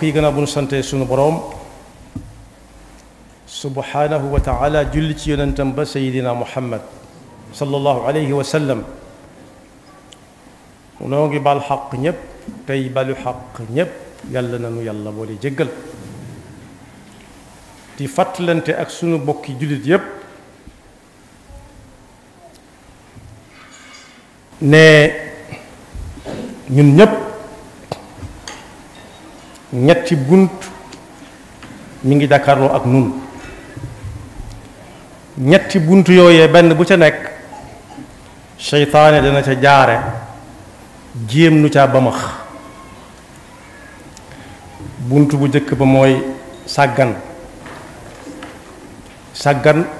yi gën a bu nu sante sunu boroom subhanahu wa taala julli ci yonentam ba sayidina muhammad sallallahu alayhi wa sallam noo ngi bal xaq ñépp tey balu xaq ñépp yàlla nanu yàlla boole jéggal di fàttalante ak sunu bokki jullit yépp ne ñun ñépp ñetti bunt mi ngi jàkkaarloo ak nun ñetti bunt yooyee benn bu ca nekk seytaane dana ca jaare jéem nu caa bamax bunt bu jëkk ba mooy sàggan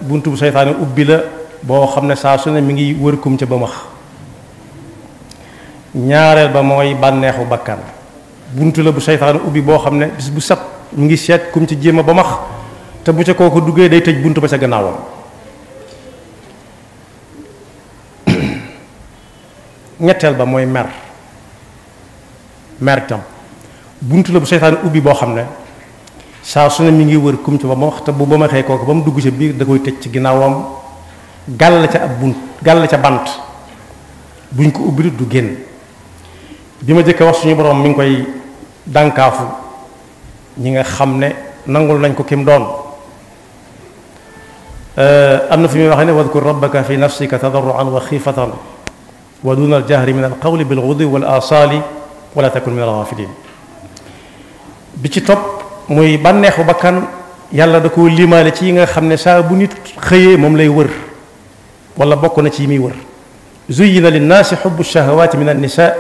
bunt bu seytaane ubbi la boo xam ne saa su ne mi ngi wër kum ca bamax ñaareel ba mooy bànneexu bakkan buntu la bu seytaane ubbi boo xam ne bis bu set mu ngi seet kum ci jéem a ba max te bu ca kooku duggee day tëj buntu ba ca gannaawam ñetteel ba mooy mer tam buntu la bu seytaane ubbi boo xam ne saa su ne mi ngi wër kum ci ba max te bu ba maxee kooku ba mu dugg ca biir da koy tëj ci ginnaawam gàll ca ab bunt gàll ca bant buñ ko ubbi du génn bi ma jëkk wax suñu borom mi ngi koy dànkaafu ñi nga xam ne nangul nañ ko kim doon am na fi muy waxee ne wadkur rabbaka fi nafsika tadarruan wa xiifatan wa duna aljahri min alqawli bilgudwi wal asaali wala takun min alghafilin bi ci topp muy bànneexu bakkan yàlla da ko limaale ci yi nga xam ne saa bu nit xëyee moom lay wër wala bokk na ci yi muy wër zuyyina linnaasi xubbu shahawaati min annisa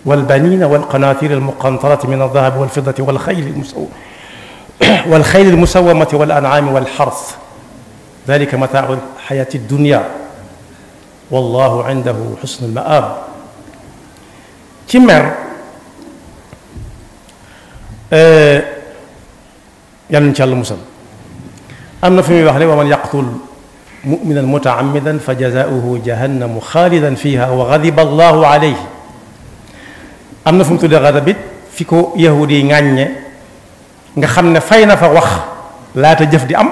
والبنين والقناطير المقنطرة من الذهب والفضة والخيل المسومة والأنعام والحرث ذلك متاع الحياة الدنيا والله عنده حسن المآب ci mer yal nañu ci Yàlla musal am na fi muy wax ne wa man yaqtul mu'minan muta'ammidan fa jazaa'uhu jahannamu xaalidan fiiha wa ghadiba Allahu alayhi am na fu mu tuddee xadabit fi ko yahudi yi ŋàññe nga xam ne fay na fa wax laata jëf di am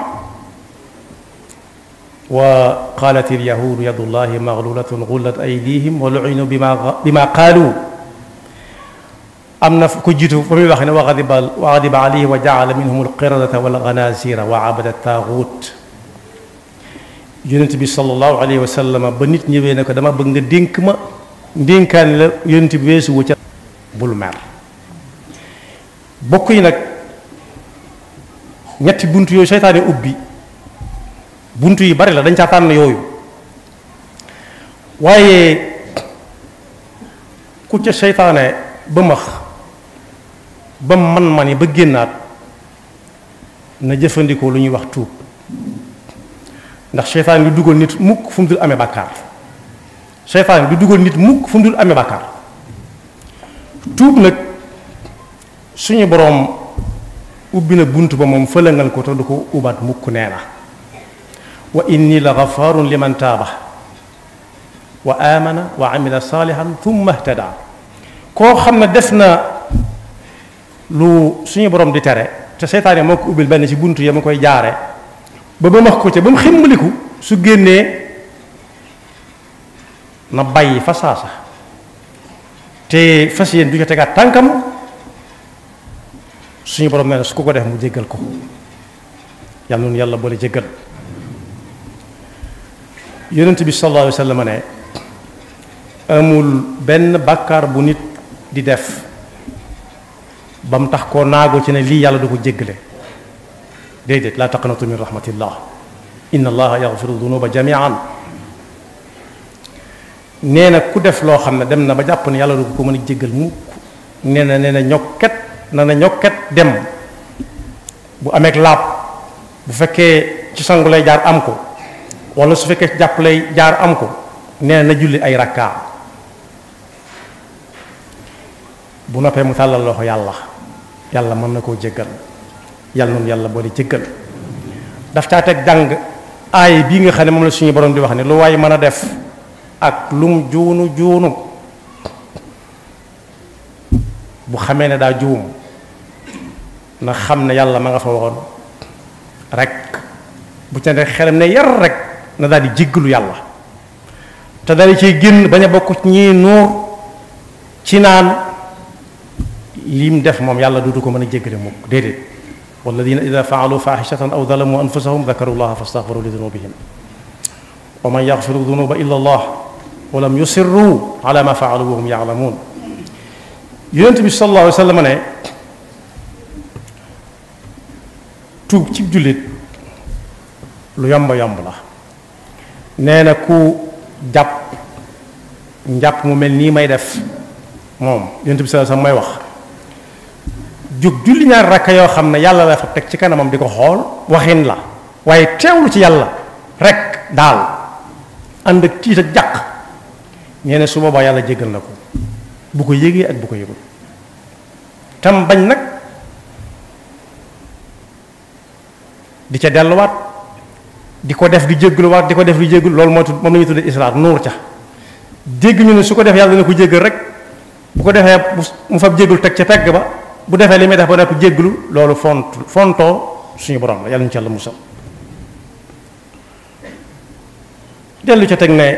wa qaalat ilyahudu yadullahi maglulatun gullat aydihim wa lu'inu bima qaalu am na fu ko jiitu fa muy wax ne wa ghadiba alayhi wa ja'ala minhum alqiradata wal ghanazira wa abada taaxut yonent bi sallallahu alayhi wa sallam ba nit ñëwee ne ko dama bëgg nga dénk ma ndénkaani la yonent bi weesu wu ca bul mer bokk yi nag ñetti bunt yooyu seytaane ubbi bunt yi bari la dañ caa tànn yooyu waaye ku ca seytaane ba max ba man-mani ba génnaat na jëfandikoo lu ñuy wax tuub ndax seytaane du dugal nit mukk fu mu dul amee bàkkaar seytaane du dugal nit mukk fu mu dul amee bàkkaar tuub nag suñu boroom ubbi na bunt ba moom fëlëngal ko te du ko ubaat mukk nee na wa inni la gafaarun liman taaba wa amana wa amila saalihan thumma ihtada koo xam ne def na lu suñu boroom di tere te seytaane moo ko ubbil benn ci bunt ya ma koy jaare ba max ko ca ba mu ximmaliku su génnee na bàyyi fa saasa te fas yéen du ca tegaat tànkam suñu borom nee na su ko def mu jéggal ko yàlla noonu yàlla boole jéggal yonent bi sallallahu alayhi wa sallam ne amul benn bàkkaar bu nit di def ba mu tax koo naago ci ne lii yàlla du ko jéggale déedéet laa taqnatu min rahmatillah inna allaha yaghfiru dunuba jamian nee na ku def loo xam ne dem na ba jàpp ne yàlla du ko mën a jéggal mukk nee na ñokket dem bu ameek laab bu fekkee ci sangu lay jaar am ko wala su fekkee jàpp lay jaar am ko nee na julli ay rakkaa bu noppee mu tàllal loxo yàlla mën na koo jéggal yàlla noonu yàlla boole jéggal daf caa teg jàng aay bii nga xam ne moom la suñu borom di wax ne lu waay mën a def ak lum juunu bu xamee ne daa juum na xam ne yàlla ma nga fa woon rek bu ca ne xelam ne yar rek na daal di jéggalu yàlla te daal di ciy génn bañ a bokk ñii nuur ci naan lim def moom yàlla du ko mën a jéggale mukk déedéet walladina ida faalu faaxishatan aw dalamu anfusahum dakaru llaha fastaxfaru li dunubihim wa man yaxfiru dunuba illa allah wa lam yusirru ala ma faalu wa hum yaalamuun yonent bi sallallahu alayhi wa sallam ne tuub ci jullit lu yomb yomb la nee na ku jàpp njàpp mu mel nii may def moom yonent bi sallallahu alayhi wa sallam may wax jóg julli ñaar rakka yoo xam ne yàlla la fa teg ci kanamam di ko xool waxin la waaye teewlu ci yàlla rek daal ànd ak tiit ak jàq ñee ne su boobaa yàlla jéggal na ko bu ko yégee ak bu ko yégul tam bañ nag di ca delluwaat di ko def di jéggaluwaat di ko def di jéggul loolu moo tudd moom la ñuy tuddee israar nuur ca dégg ñu ne su ko def yàlla dina ko jéggal rek bu ko defee mu fab jéggul teg ca pegg ba bu defee li muy def ba nekk jégglu loolu fontoo suñu borom la yàlla ñu ci yàlla musal dellu ca teg ne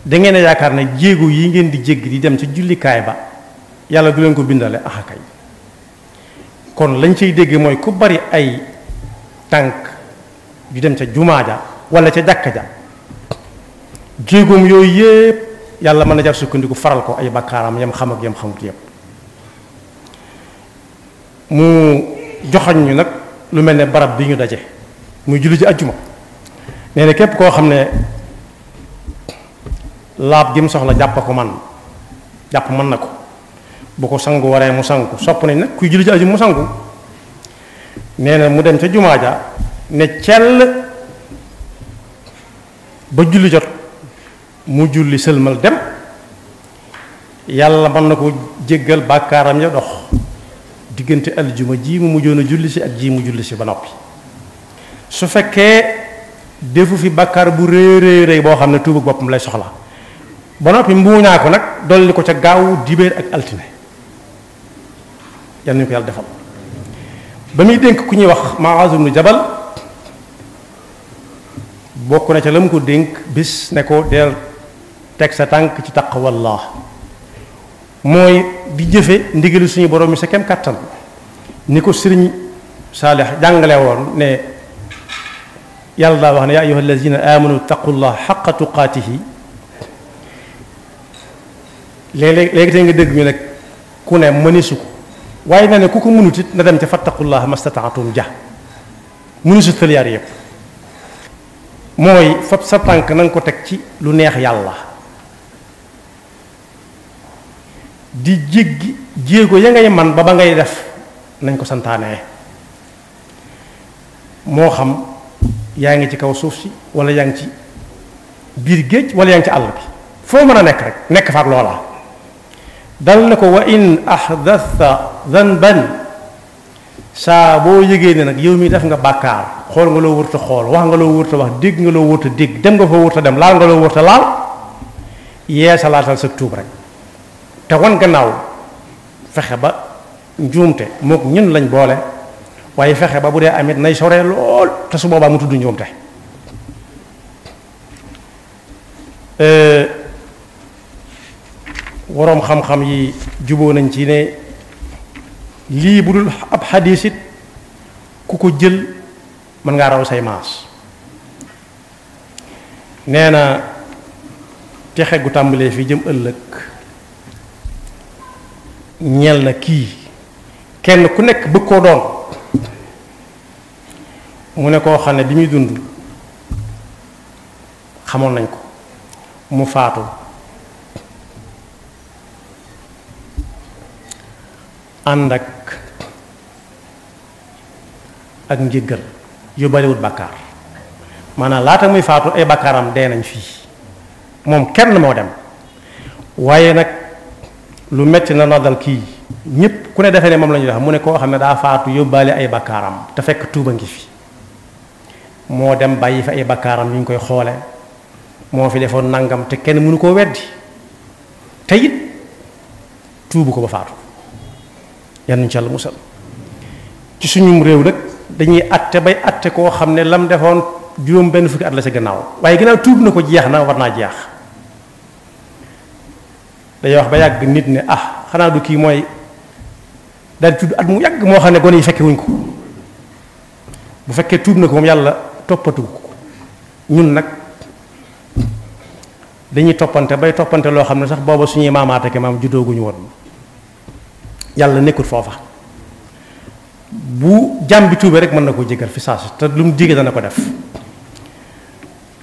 da ngeen a yaakaar ne jéego yi ngeen di jégg di dem ca jullikaay ba yàlla du leen ko bindale axakay kon lañ ciy dégg mooy ku bari ay tànk yu dem ca jumaa ja wala ca jàkka ja jéegoom yooyu yépp yàlla mën na jar sukkandiku faral ko ay bakkaaram yam xam ak yam xamut yépp mu joxañ ñu nag lu mel ne barab bi ñu daje muy julli ci ajjuma nee na képp koo xam ne laab gi mu soxla jàpp ko man jàpp mën na ko bu ko sangu waree mu sangu sopp nañ nag kuy julli ci ajjuma mu sangu nee na mu dem ca jumaa ja ne cell ba julli jot mu julli sëlmal dem yàlla mën na ko jéggal bàkkaaram ya dox diggante aljuma ji mu mujjoon a julli si ak ji mu julli si ba noppi su fekkee defu fi bàkkaar bu rëy rëy boo xam ne tuubu boppam lay soxla ba noppi mbuuñaa ko nag dolli ko ca gaawu dibéer ak altine yal nañu ko yàlla defal ba muy dénk ku ñuy wax Muaaz ibnu Jabal bokk na ca la mu ko dénk bis ne ko deel teg sa tànk ci taqwallah mooy di jëfe ndigali suñu borom mi sa kem kàttan ni ko sëriñ Saalix jàngale woon ne yàlla daa wax ne yaa ayyuha allazina amanu taqullah xaqa tuqaatihi léegi tey nga dégg ñu ne ku ne mënisu ko waaye na ne ku ko mënut it na dem ca fattaqullah mastataatum ja mënisu tëliyaar yëpp mooy fab sa tànk na nga ko teg ci lu neex yàlla di jéggi jéego ya ngay man ba ngay def nañ ko santaanee moo xam yaa ngi ci kaw suuf si wala yaa ngi ci biir géej wala yaa ngi ci àll bi foo mën a nekk rek nekk fa ak loola dal na ko wa in ahdatha dhanban saa boo yëgee ne nag yow mi def nga bàkkaar xool nga loo wërta xool wax nga loo wërta wax dégg nga loo wërta dégg dem nga fa wërta dem laal nga loo wërta laal yeesalaatal sa tuub rek te wan gannaaw fexe ba njuumte mook ñun lañ boole waaye fexe ba bu dee amit nay soree lool te su boobaa mu tudd njuumte waroom xam-xam yi juboo nañ ci ne lii bu dul ab xadiis it ku ko jël mën ngaa raw say maas nee na texe gu tàmbalee fi jëm ëllëg ñeel na kii kenn ku nekk bëgg koo doon mu ne koo xam ne bi muy dund xamoon nañ ko mu faatu ànd ak njéggal yu bariwut bàkkaar maanaam laata muy faatu ay bàkkaaram dee nañ fii moom kenn moo dem waaye nag lu metti na dal kii ñépp ku ne defee ne moom la ñuy def mu ne koo xam ne daa faatu yóbbaale ay bakkaaram te fekk tuuba ngi fi moo dem bàyyi fi ay bakkaaram yu ñu koy xoole moo fi defoon nangam te kenn mënu koo weddi te it tuubu ko ba faatu yan nañu ci Yàlla musal ci suñum réew nag dañuy atte bay atte koo xam ne lam defoon juróom benn fukki at la sa gannaaw waaye ginnaaw tuub na ko jeex na war naa jeex dañuy wax ba yàgg nit ne ah xanaa du kii mooy daal di tudd at mu yàgg moo xam ne gone yi fekke wuñ ko bu fekkee tuub na ko moom yàlla toppatu ko ñun nag dañuy toppante bay toppante loo xam ne sax booba suñuy maamaate ke maam juddooguñu woon yàlla nekkul foofa bu jàmm bi tuubee rek mën na koo jégal fi saa si te lu mu digee dana ko def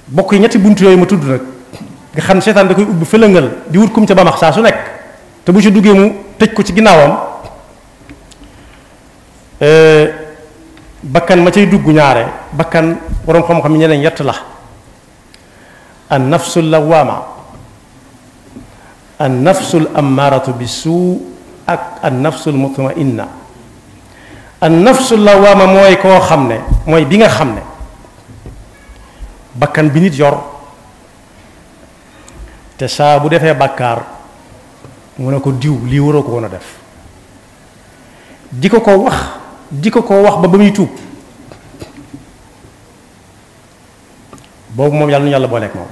bokk yi ñetti buntu yooyu ma tudd nag nga xam ne seetaan da koy ubbi fëlëngal di wut kum ca bamax saa su nekk te bu ci duggee mu tëj ko ci ginnaawam bakkan ma cay dugg ñaare bakkan boroom xam-xam yi ñeneen yett la an nafsul lawaama an nafsul ammaratu bi suu ak an nafsul mutmainna an nafsul lawaama mooy koo xam ne mooy bi nga xam ne bakkan bi nit yor te saa bu defee bàkkaar mu ne ko diw lii waroo ko woon a def di ko wax ba muy tuub boobu moom yàlla nu yàlla booleeg moom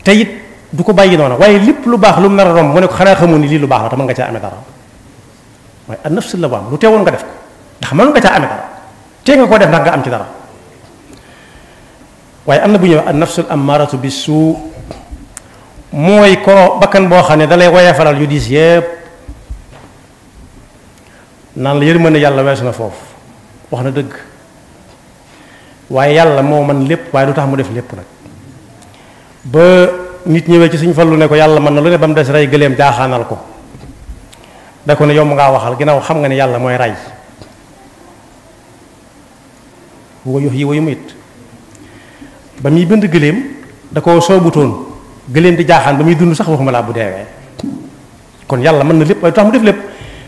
te it du ko bàyyi noonu waaye lépp lu baax lu mu nar a romb mu ne ko xanaa xamoon ni lii lu baax la te mën nga caa amee dara waaye an nafsul lawaama lu teewoon nga def ko ndax mën nga caa amee dara tee nga koo def ndax nga am ci dara waaye am na bu ñëw an nafsul ammaratu bi suu mooy ko bakkan boo xam ne dalay woyefalal yu diis yépp naan la yërmande yàlla weesu na foofu wax na dëgg waaye yàlla moo man lépp waaye du tax mu def lépp nag ba nit ñëwee ci suñ fallu ne ko yàlla mën na lu ne ba mu des rey gëléem jaaxaanal ko da ko ne yomb ngaa waxal ginnaaw xam nga ne yàlla mooy rey wa yuhyi wa yumiit ba muy bind gëléem da ko soobutoon gëléem di jaaxaan ba muy dund sax waxuma laa bu deewee kon yàlla mën na lépp waaye du tax mu def lépp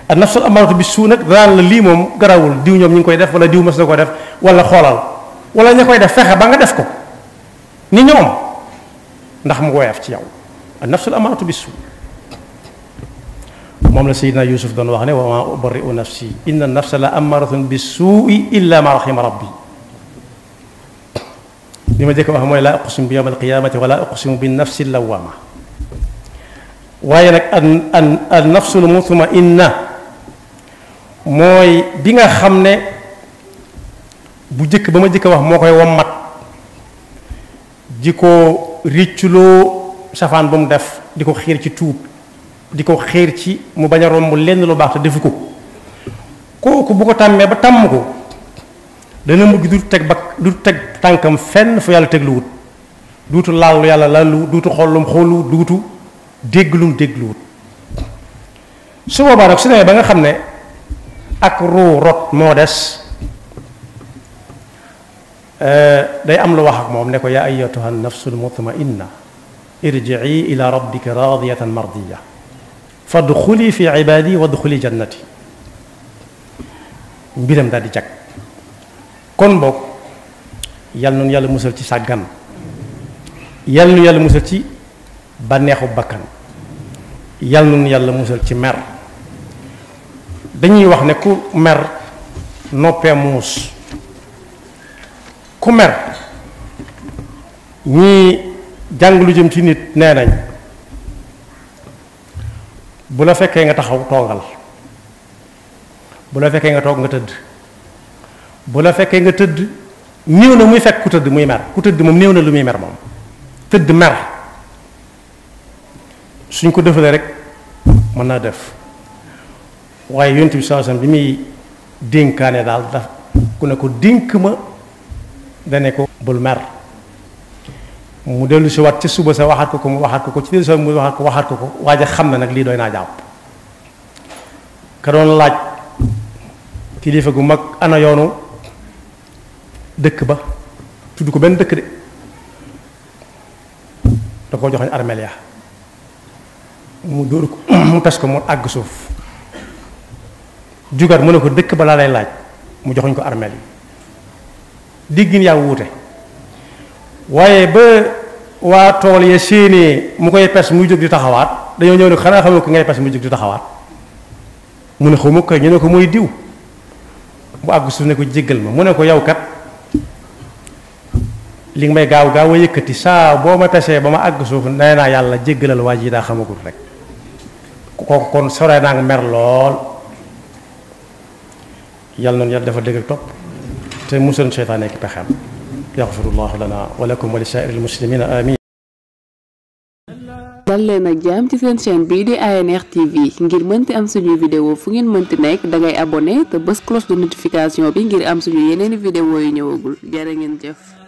an nafsul ammaratu bi suu nag daan la lii moom garawul diw ñoom ñu ngi koy def wala diw mas na ko def wala xoolal wala ña koy def fexe ba nga def ko ni ñoom ndax mu woyof ci yow an nafsul ammaratu bi suu moom la Seydina Yuusuf doon wax ne wa maa ubarri'u nafsi inna nafsa la ammaratun bi suu'i illa ma rahima rabbi li ma jëkk wax mooy laa uqsimu bi yawmal qiyaamati wala uqsimu bi nafsi lawaama waaye nag an nafsul mutma'inna mooy bi nga xam ne bu jëkk ba ma jëkk wax moo koy wommat di ko récculoo safaan bu mu def di ko xiir ci tuub di ko xiir ci mu bañ a romb lenn lu baax te defu ko kooku bu ko tàmmee ba tàmm ko dana mujj du teg tànkam fenn fu yàlla teg lu wut duutu laal lu yàlla laal lu wut duutu xool lum xoolu duutu dégg lum dégg lu wut su boobaa nag su demee ba nga xam ne ak ruu rot moo des day am lu wax ak moom ne ko yaa ayyatuha nafsul mutma'inna irji'i ila rabbika radiyatan mardiya fadxuli fi ibadi wadxuli jannati mbiram daal di jag kon boog yal na nu yàlla musal ci sàggan yal na nu yàlla musal ci bànneexu bakkan yal na nu yàlla musal ci mer dañuy wax ne ku mer noppee muus ku mer ñii jàng lu jëm ci nit nee nañ bu la fekkee nga taxaw toogal bu la fekkee nga toog nga tëdd bu la fekkee nga tëdd néew na muy fekk ku tëdd muy mer ku tëdd moom néew na lu muy mer moom tëdd mer suñ ko defalee rek mën naa def waaye yonent bi sallallahu alayhi wasallam bi muy dénkaane daal daf ku ne ko dénk ma dane ko bul mer mu dellu si waat ci suba sa waxaat ko mu waxaat ko ci dellu si mu waxaat ko waaye xam na nag lii doy naa jàpp ka doon laaj kilifa gu mag ana yoonu dëkk ba tudd ko benn dëkk de da koo joxoñ armeel ya mu dóor ko mu pes ko mu àgg suuf jugaat mu ne ko dëkk ba laa lay laaj mu joxuñ ko armeel yi diggin yaa wuute waaye ba waa tool ya séenée mu koy pes muy jóg di taxawaat dañoo ñëw ne xanaa xamoo ko ngay pes muy jóg di taxawaat mu ne xaw ma koy ñu ne ko mooy diw mu àgg suuf ne ko jéggal ma mu ne ko yow kat li nga may gaaw gaaw a yëkkati saa boo ma tasee ba ma àgg suuf nee naa yàlla jéggalal waa ji daa xamagul rek kooku kon sore naa nga mer lool yàlla noonu yàlla dafa dëgg ak topp te musal seytaane ak pexeem yaxfirullahu lana wa lakum wa li saa'iril muslimina amin dal leen ak jàmm ci seen chaîne bii di ANR TV ngir mënti am suñuy vidéo fu ngeen mënti nekk dangay abonné te bës cloche de notification bi ngir am suñu yeneeni vidéo yu ñëwagul jërë ngeen jëf